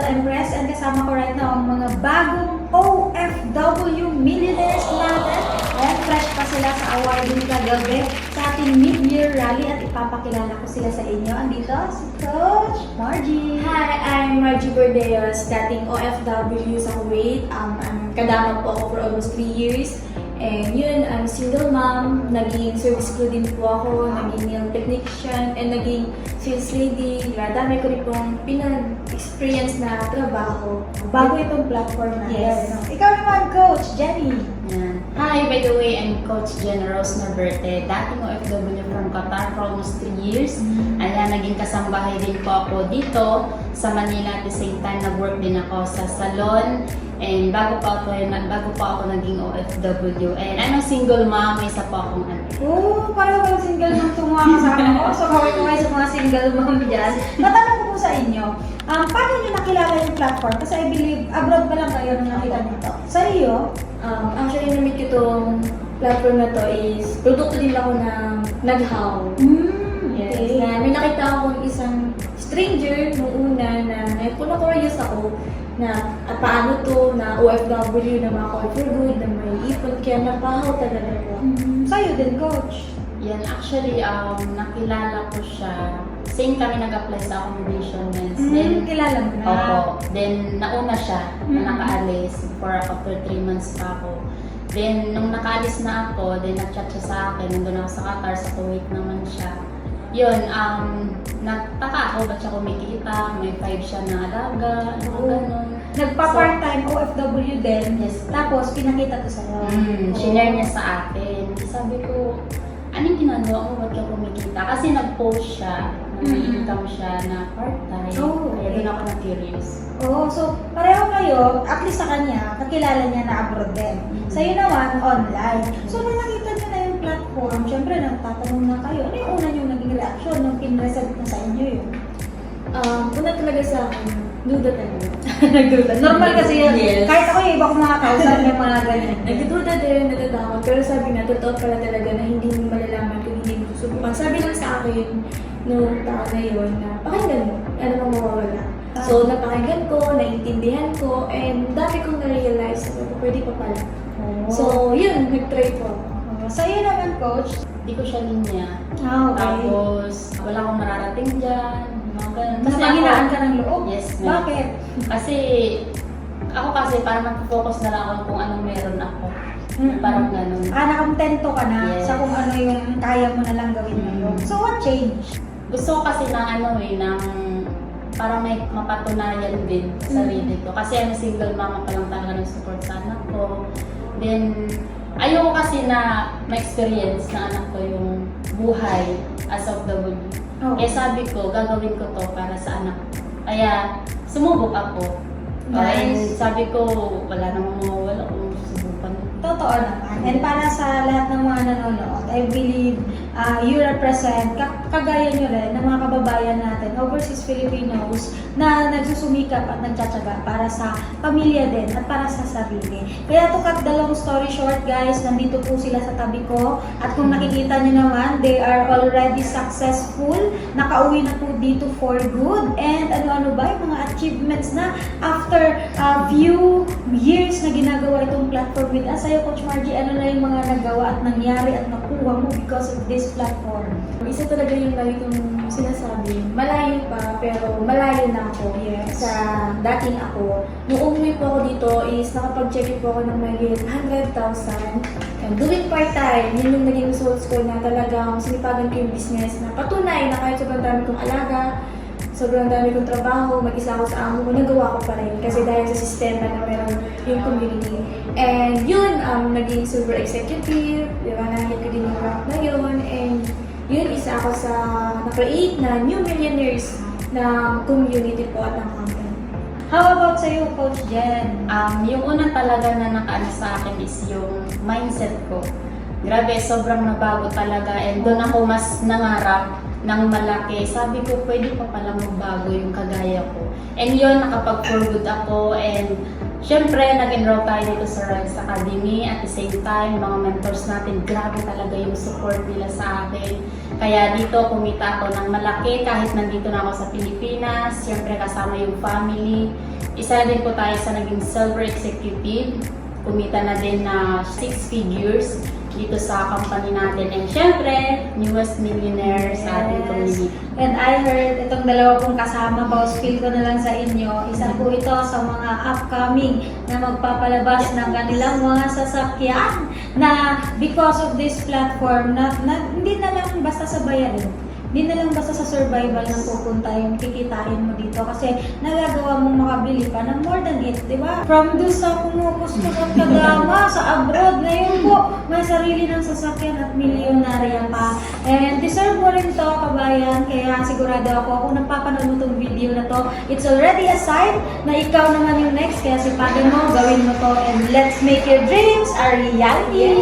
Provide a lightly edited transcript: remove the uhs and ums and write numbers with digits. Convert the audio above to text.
Empress and kasama ko right now ang mga bagong OFW millionaires natin. Ayan, fresh pa sila sa awarding kagabi sa ating mid-year rally at ipapakilala ko sila sa inyo. Andito si Coach Margie. Hi, I'm Margie Bordeos, dating OFW sa Kuwait. Kadama po ako for almost 3 years. And yun, I'm single mom, naging service crew din po ako, naging nail technician, and naging sales lady. Dami ko rin pong pinag-experience na trabaho. Bago itong platform na. Yes. Ikaw naman, Coach Jenny. Yan. Hi, by the way, I'm Coach Jen Rose Naverte, dating OFW from Qatar for almost 3 years. Ayan, naging kasambahay din po ako dito sa Manila. At the same time, nag-work din ako sa salon. And bago pa ako naging OFW. And I'm a single mom, may isa pa akong anak. Oo, pareho ba single mom itong mga kasama ko? So, kaway sa mga single mom dyan. Natanong ko po sa inyo, paano nyo nakilala yung platform? Kasi I believe, abroad pa lang kayo nung nakita nito. Sa iyo? Actually, namit ko itong platform na to is produkto din ako ng Naghaw. Yes. Okay. Na may nakita akong isang stranger nung una na curious ako na at paano to, na OFW, na mga call for good, na may ipon, kaya napahaw talaga ko. Sa'yo din, Coach. Yan, actually, nakilala ko siya. Same kami nag-apply sa accommodation. Then, Kilala mo na. opo. Then, nauna siya na nakaalis for after 3 months pa ako. Then, nung nakaalis na ako, then nag-chat siya sa akin. Nandun ako sa Qatar, sa Kuwait naman siya. Yun, nagtaka ako, ba't siya kumikita? May 5 siya na alaga, ganun. Nagpa-part-time OFW din. Yes. Tapos, pinakita to sa'yo. Shinare niya sa akin. Sabi ko, anong ginagawa mo? Ba't ka kumikita? Kasi nag-post siya, nag-income siya na part-time. Oh, Kaya okay. doon ako na-curious. Oo, so pareho kayo, at least sa kanya, kakilala niya na abroad din. Sa'yo naman, online. So, nung nakita niyo na yung platform, syempre, nagtatanong na kayo, ano yung una niyong naging reaction nung pinresent na sa inyo yun? Una talaga sa akin, duda talaga. Nagduda. Normal kasi yun. Yes. Kahit ako yung iba kong mga kausap yung mga ganyan. Nagduda din, natatakot. Pero sabi na, totoo pala talaga na hindi mo malalaman kung hindi mo susubukan. Sabi lang sa akin, nung tao na yun, na pakinggan mo, ano bang mawawala. So, napakinggan ko, naiintindihan ko, and dami kong na-realize na pwede pa pala. So, yun, nag-try po ako. Sa'yo naman, Coach. Hindi ko siya linya. Okay. Tapos, wala akong mararating dyan. Mga ganun. Mas panghinaan ka ng loob? Yes, ma'am. Bakit? Kasi, ako kasi parang mag-focus na lang ako kung anong meron ako. Parang ganun. Nakakontento ka na Yes. sa kung ano yung kaya mo na lang gawin ngayon. So, what changed? Gusto ko kasi ng ng parang may mapatunayan din sa sarili ko. Kasi I'm single mama pa lang talaga ng support sa anak ko. Then, ayoko kasi na ma-experience na anak ko yung buhay as of the world. Oh. Kaya sabi ko, gagawin ko to para sa anak ko. Kaya, sumubok ako. Nice. And sabi ko, wala namang mawawala kung susubukan. Totoo naman. And para sa lahat ng mga nanonood, I believe you represent, kagaya nyo rin, ng mga kababayan natin, overseas Filipinos, na nagsusumikap at nagtsatsaga para sa pamilya din at para sa sarili. Kaya to cut the long story short, guys, nandito po sila sa tabi ko. At kung nakikita nyo naman, they are already successful. Nakauwi na po dito for good. And ano-ano ba yung mga achievements na after few years na ginagawa itong platform with us. Sa'yo, Coach Margie, ano na yung mga nagawa at nangyari at nakuha mo because of this platform? Isa talaga yung lagi kong sinasabi, malayo pa, pero malayo na ako sa dating ako. Nung umuwi po ako dito is nakapag-check po ako ng mahigit 100,000. And doing part-time, yun yung naging results ko na talagang sinipagan ko yung business na patunay na kahit sobrang dami kong alaga, sobrang dami kong trabaho, mag-isa ako sa amo ko, nagawa ko pa rin. Kasi dahil sa sistema na meron yung community. And yun, naging super executive, di ba, nahit ko din yung rank na yun. And yun, isa ako sa na-create na new millionaires na community po at ng company. How about sa'yo, Coach Jen? Yung una talaga na nakaano sa akin is yung mindset ko. Grabe, sobrang nabago talaga and doon ako mas nangarap ng malaki. Sabi ko, pwede pa pala magbago yung kagaya ko. And yun, nakapag-for good ako and syempre, nag-enroll tayo dito sa Rise Academy. At the same time, mga mentors natin, grabe talaga yung support nila sa akin. Kaya dito, kumita ako ng malaki kahit nandito na ako sa Pilipinas. Syempre, kasama yung family. Isa din po tayo sa naging silver executive. Kumita na din na 6 figures dito sa company natin. And syempre, newest millionaire sa ating community. And I heard itong dalawa kong kasama, boss, feel ko na lang sa inyo. Isa po ito sa mga upcoming na magpapalabas ng kanilang mga sasakyan na because of this platform na hindi na lang basta sa bayarin. Hindi na lang basta sa survival na pupunta yung kikitain mo dito kasi nagagawa mong makabili pa ng more than it, di ba? From doon sa kumukustos at kagama sa abroad, ngayon po may sarili ng sasakyan at milyonarya pa. And deserve mo rin to, kabayan, kaya sigurado ako kung napapanood mo tong video na to, it's already a sign na ikaw naman yung next, kaya sipatin mo, gawin mo to, and let's make your dreams a reality!